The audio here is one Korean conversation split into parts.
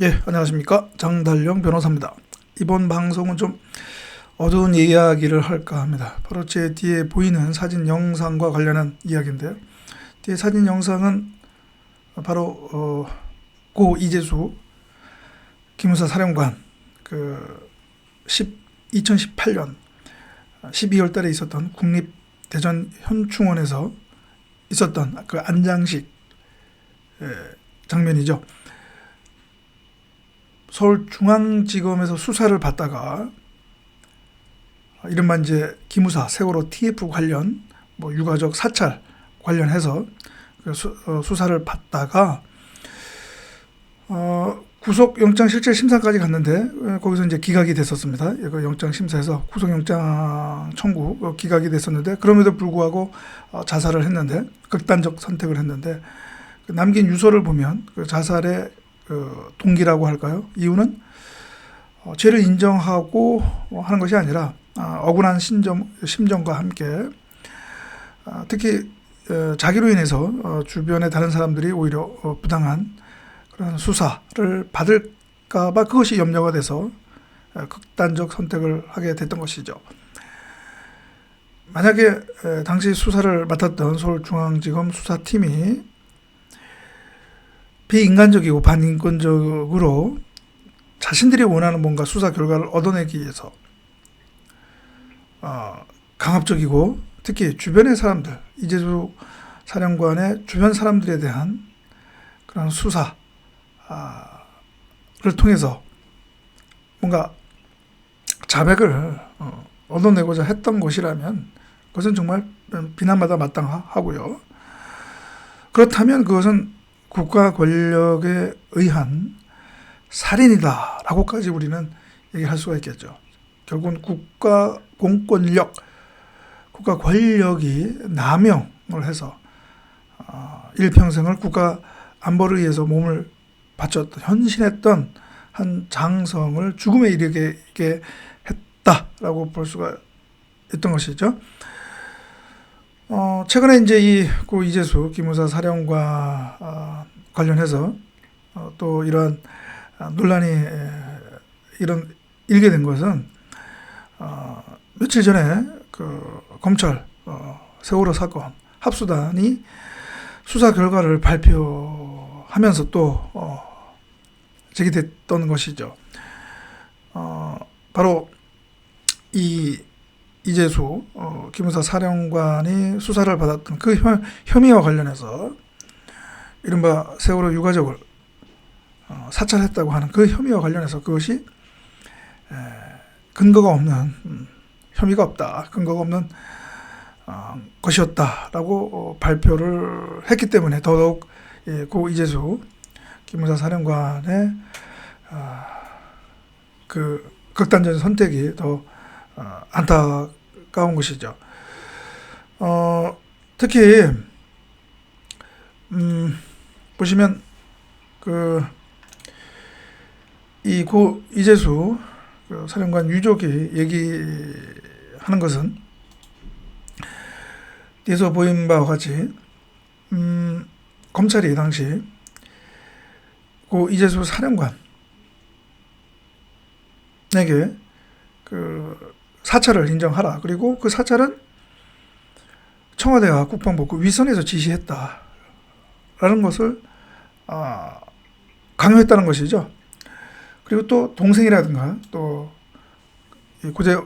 예, 안녕하십니까. 장달령 변호사입니다. 이번 방송은 좀 어두운 이야기를 할까 합니다. 바로 제 뒤에 보이는 사진 영상과 관련한 이야기인데요. 뒤에 사진 영상은 바로 고 이재수 기무사 사령관 2018년 12월 달에 있었던 국립대전 현충원에서 있었던 그 안장식 장면이죠. 서울중앙지검에서 수사를 받다가 이른바 이제 기무사 세월호 TF 관련 유가족 사찰 관련해서 수사를 받다가 구속영장 실질 심사까지 갔는데 거기서 이제 기각이 됐었습니다. 그 영장 심사에서 구속영장 청구 기각이 됐었는데 그럼에도 불구하고 자살을 했는데 극단적 선택을 했는데 남긴 유서를 보면 그 자살의 동기라고 할까요? 이유는 죄를 인정하고 하는 것이 아니라 억울한 심정과 함께 특히 자기로 인해서 주변의 다른 사람들이 오히려 부당한 그런 수사를 받을까봐 그것이 염려가 돼서 극단적 선택을 하게 됐던 것이죠. 만약에 당시 수사를 맡았던 서울중앙지검 수사팀이 비인간적이고 반인권적으로 자신들이 원하는 뭔가 수사 결과를 얻어내기 위해서 강압적이고 특히 주변의 사람들, 이재수 사령관의 주변 사람들에 대한 그런 수사를 통해서 뭔가 자백을 얻어내고자 했던 것이라면 그것은 정말 비난받아 마땅하고요. 그렇다면 그것은 국가 권력에 의한 살인이다라고까지 우리는 얘기할 수가 있겠죠. 결국은 국가 공권력, 국가 권력이 남용을 해서 일평생을 국가 안보를 위해서 몸을 바쳤던, 헌신했던 한 장성을 죽음에 이르게 했다라고 볼 수가 있던 것이죠. 최근에 이제 이 고 이재수 기무사 사령관 관련해서 또 이러한 논란이 일게 된 것은 며칠 전에 그 검찰 세월호 사건 합수단이 수사 결과를 발표하면서 또 제기됐던 것이죠. 바로 이 이재수 기무사 사령관이 수사를 받았던 그 혐의와 관련해서 이른바 세월호 유가족을 사찰했다고 하는 그 혐의와 관련해서 그것이 근거가 없는 혐의가 없다, 근거가 없는 것이었다라고 발표를 했기 때문에 더더욱 고 이재수 기무사 사령관의 그 극단적 선택이 더 안타까운 것이죠. 특히 보시면 이 고 이재수 사령관 유족이 얘기하는 것은 뒤에서 보인 바와 같이 검찰이 당시 고 이재수 사령관에게 그 사찰을 인정하라. 그리고 그 사찰은 청와대와 국방부 위선에서 지시했다라는 것을 강요했다는 것이죠. 그리고 또 동생이라든가 또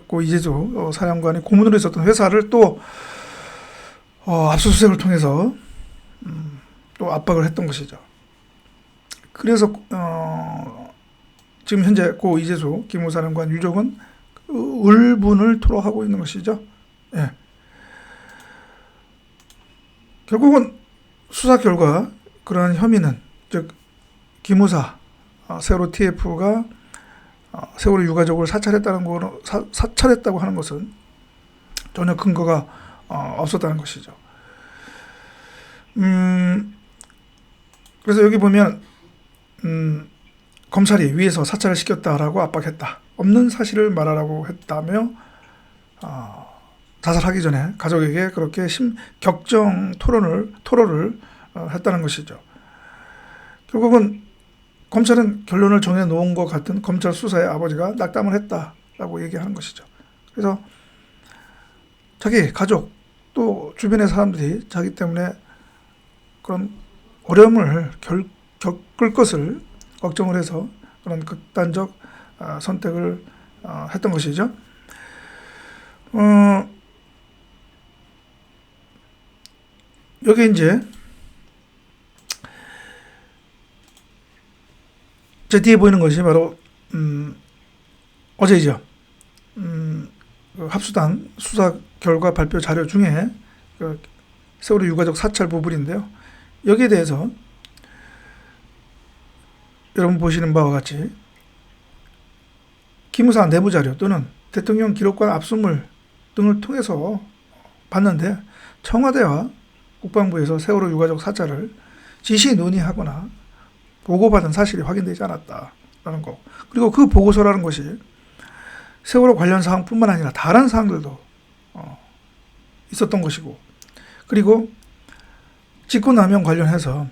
고 이재수 사령관이 고문으로 있었던 회사를 또 압수수색을 통해서 또 압박을 했던 것이죠. 그래서 지금 현재 고 이재수 기무사령관 유족은 울분을 토로하고 있는 것이죠. 예. 결국은 수사 결과 그러한 혐의는 즉 기무사 세월호 TF가 세월호 유가족을 사찰했다고 하는 것은 전혀 근거가 없었다는 것이죠. 그래서 여기 보면 검찰이 위에서 사찰을 시켰다라고 압박했다. 없는 사실을 말하라고 했다며 자살하기 전에 가족에게 그렇게 격정 토론을 했다는 것이죠. 결국은 검찰은 결론을 정해놓은 것 같은 검찰 수사의 아버지가 낙담을 했다라고 얘기하는 것이죠. 그래서 자기 가족 또 주변의 사람들이 자기 때문에 그런 어려움을 겪을 것을 걱정을 해서 그런 극단적 선택을 했던 것이죠. 여기 이제 제 뒤에 보이는 것이 바로 어제죠. 그 합수단 수사 결과 발표 자료 중에 그 세월호 유가족 사찰 부분인데요. 여기에 대해서 여러분 보시는 바와 같이 기무사 내부 자료 또는 대통령 기록관 압수물 등을 통해서 봤는데 청와대와 국방부에서 세월호 유가족 사찰을 지시 논의하거나 보고받은 사실이 확인되지 않았다라는 거. 그리고 그 보고서라는 것이 세월호 관련 사항뿐만 아니라 다른 사항들도 있었던 것이고, 그리고 직권남용 관련해서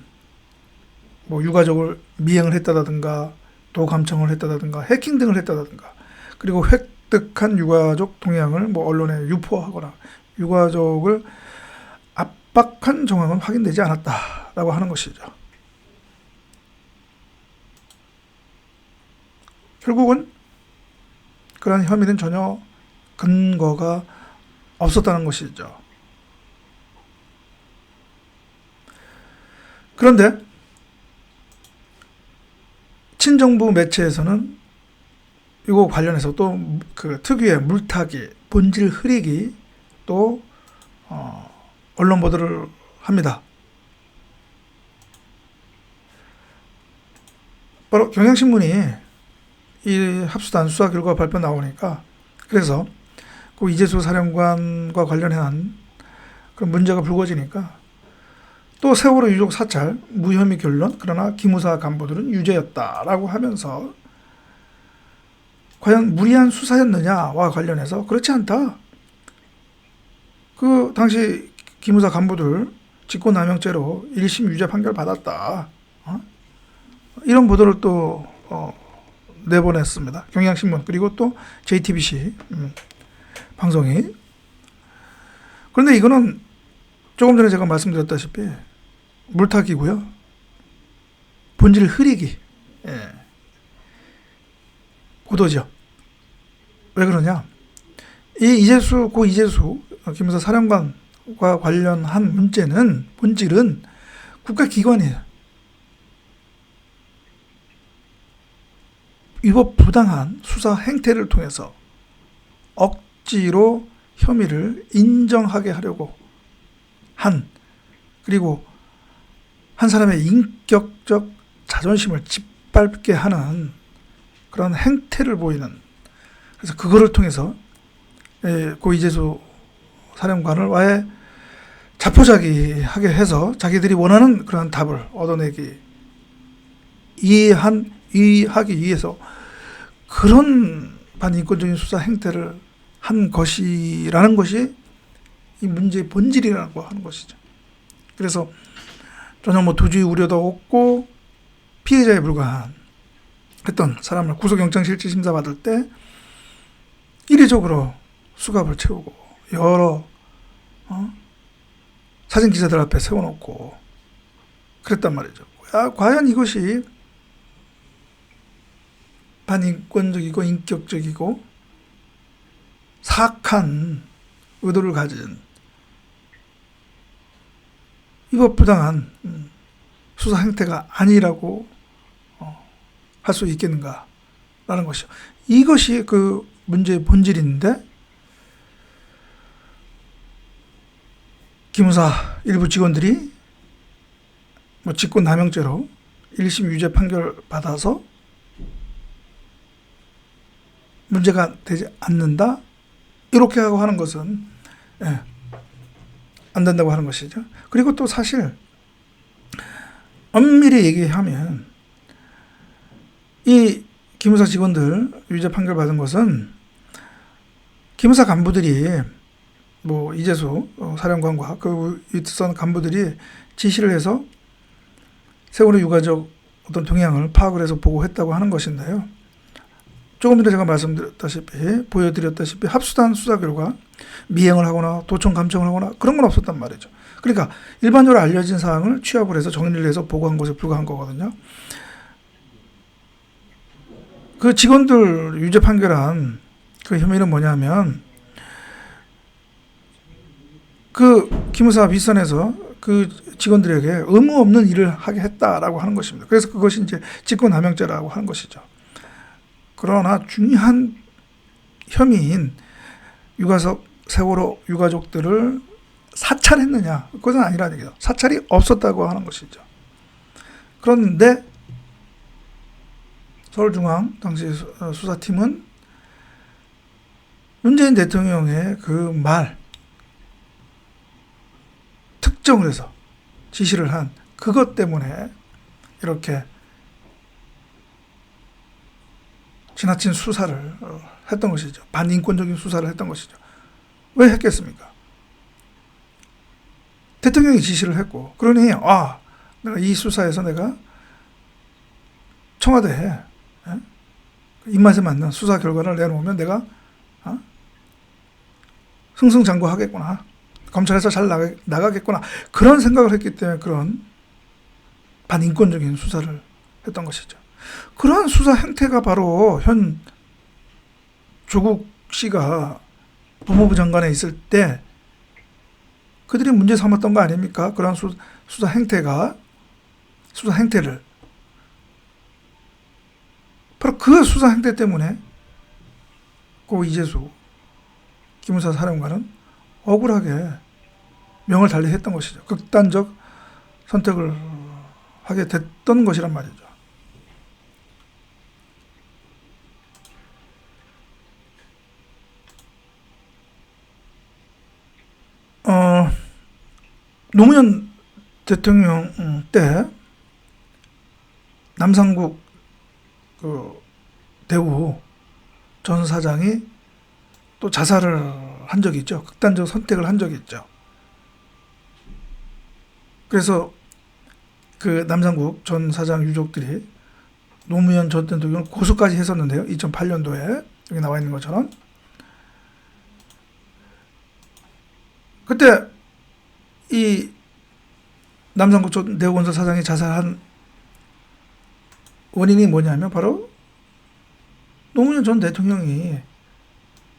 뭐 유가족을 미행을 했다든가 도감청을 했다든가 해킹 등을 했다든가, 그리고 획득한 유가족 동향을 뭐 언론에 유포하거나 유가족을 압박한 정황은 확인되지 않았다라고 하는 것이죠. 결국은 그러한 혐의는 전혀 근거가 없었다는 것이죠. 그런데 친정부 매체에서는 이거 관련해서 또 그 특유의 물타기, 본질 흐리기 또 언론 보도를 합니다. 바로 경향신문이 이 합수단 수사 결과 발표 나오니까, 그래서 그 이재수 사령관과 관련한 그런 문제가 불거지니까 또 세월호 유족 사찰 무혐의 결론, 그러나 기무사 간부들은 유죄였다라고 하면서 과연 무리한 수사였느냐와 관련해서 그렇지 않다. 그 당시 기무사 간부들 직권남용죄로 1심 유죄 판결 받았다. 이런 보도를 또 내보냈습니다. 경향신문 그리고 또 JTBC 방송이. 그런데 이거는 조금 전에 제가 말씀드렸다시피 물타기고요. 본질 흐리기 보도죠. 왜 그러냐? 고 이재수 기무사 사령관과 관련한 문제는 본질은 국가기관이에요. 위법 부당한 수사 행태를 통해서 억지로 혐의를 인정하게 하려고 한, 그리고 한 사람의 인격적 자존심을 짓밟게 하는 그런 행태를 보이는, 그래서 그거를 통해서 고 이재수 사령관을 아예 자포자기하게 해서 자기들이 원하는 그런 답을 얻어내기 이해하기 위해서 그런 반인권적인 수사 행태를 한 것이라는 것이 이 문제의 본질이라고 하는 것이죠. 그래서 전혀 뭐 도주의 우려도 없고 피해자에 불과한 했던 사람을 구속영장실질심사 받을 때 이례적으로 수갑을 채우고 여러 사진기자들 앞에 세워놓고 그랬단 말이죠. 과연 이것이 반인권적이고 인격적이고 사악한 의도를 가진 위법부당한 수사 행태가 아니라고 할 수 있겠는가라는 것이죠. 이것이 그 문제의 본질인데, 기무사 일부 직원들이 뭐 직권남용죄로 1심 유죄 판결 받아서 문제가 되지 않는다, 이렇게 하고 하는 것은 안 된다고 하는 것이죠. 그리고 또 사실 엄밀히 얘기하면 이 기무사 직원들 유죄 판결 받은 것은 기무사 간부들이 뭐 이재수 사령관과 그 윗선 간부들이 지시를 해서 세월호 유가족 어떤 동향을 파악을 해서 보고했다고 하는 것인데요. 조금 전에 제가 보여드렸다시피 합수단 수사 결과 미행을 하거나 도청 감청을 하거나 그런 건 없었단 말이죠. 그러니까 일반적으로 알려진 사항을 취합을 해서 정리를 해서 보고한 것에 불과한 거거든요. 그 직원들 유죄 판결한 그 혐의는 뭐냐면 그 기무사 윗선에서 그 직원들에게 의무 없는 일을 하게 했다라고 하는 것입니다. 그래서 그것이 이제 직권남용죄라고 하는 것이죠. 그러나 중요한 혐의인 유가석 세월호 유가족들을 사찰했느냐? 그것은 아니라는 얘기죠. 사찰이 없었다고 하는 것이죠. 그런데 서울중앙 당시 수사팀은 문재인 대통령의 그 말 특정을 해서 지시를 한 그것 때문에 이렇게 지나친 수사를 했던 것이죠. 반인권적인 수사를 했던 것이죠. 왜 했겠습니까? 대통령이 지시를 했고, 그러니 내가 이 수사에서 내가 청와대에 입맛에 맞는 수사 결과를 내놓으면 내가 승승장구하겠구나, 검찰에서 잘 나가겠구나, 그런 생각을 했기 때문에 그런 반인권적인 수사를 했던 것이죠. 그러한 수사 행태가 바로 현 조국 씨가 법무부 장관에 있을 때 그들이 문제 삼았던 거 아닙니까? 그러한 수사 행태를 바로 그 수사 행태 때문에 고 이재수 기무사 사령관은 억울하게 명을 달리했던 것이죠. 극단적 선택을 하게 됐던 것이란 말이죠. 노무현 대통령 때 남상국 그 대우 전 사장이 또 자살을 한 적이 있죠. 극단적 선택을 한 적이 있죠. 그래서 그 남상국 전 사장 유족들이 노무현 전 대통령을 고소까지 했었는데요. 2008년도에 여기 나와 있는 것처럼. 그때 이 남상국 전 대우건설 사장이 자살한 원인이 뭐냐면 바로 노무현 전 대통령이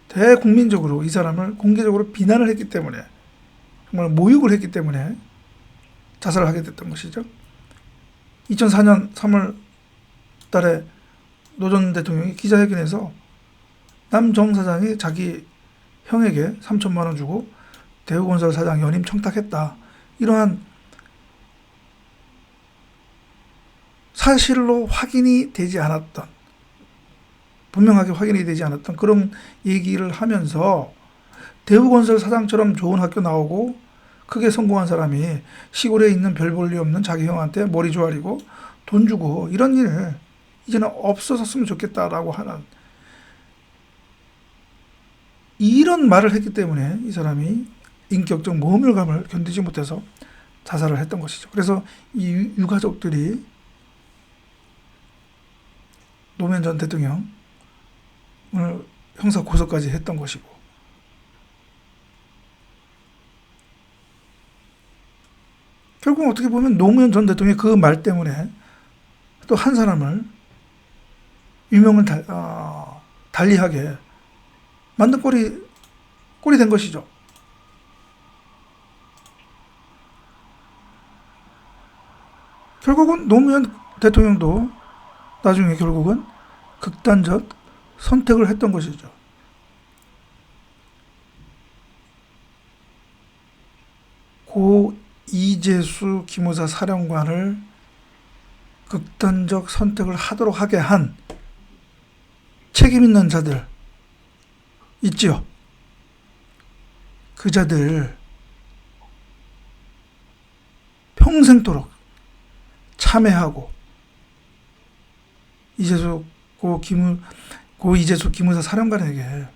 대국민적으로 이 사람을 공개적으로 비난을 했기 때문에, 정말 모욕을 했기 때문에 자살을 하게 됐던 것이죠. 2004년 3월 달에 노 전 대통령이 기자회견에서 남 정 사장이 자기 형에게 3천만 원 주고 대우건설 사장 연임 청탁했다, 이러한 사실로 확인이 되지 않았던, 분명하게 확인이 되지 않았던 그런 얘기를 하면서 대우건설 사장처럼 좋은 학교 나오고 크게 성공한 사람이 시골에 있는 별 볼 일 없는 자기 형한테 머리 조아리고 돈 주고 이런 일 이제는 없어졌으면 좋겠다라고 하는 이런 말을 했기 때문에 이 사람이 인격적 모멸감을 견디지 못해서 자살을 했던 것이죠. 그래서 이 유가족들이 노무현 전 대통령을 형사 고소까지 했던 것이고, 결국 어떻게 보면 노무현 전 대통령의 그 말 때문에 또 한 사람을 유명을 달리하게 만든 꼴이 된 것이죠. 결국은 노무현 대통령도 나중에 결국은 극단적 선택을 했던 것이죠. 고 이재수 기무사 사령관을 극단적 선택을 하도록 하게 한 책임 있는 자들 있지요. 그 자들 평생토록 참회하고 고 이재수 기무사 사령관에게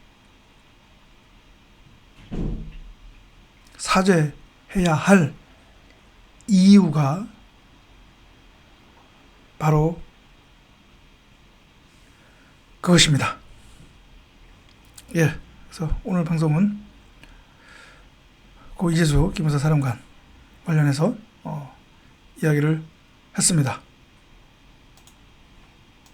사죄해야 할 이유가 바로 그것입니다. 예, 그래서 오늘 방송은 고 이재수 기무사 사령관 관련해서 이야기를 했습니다.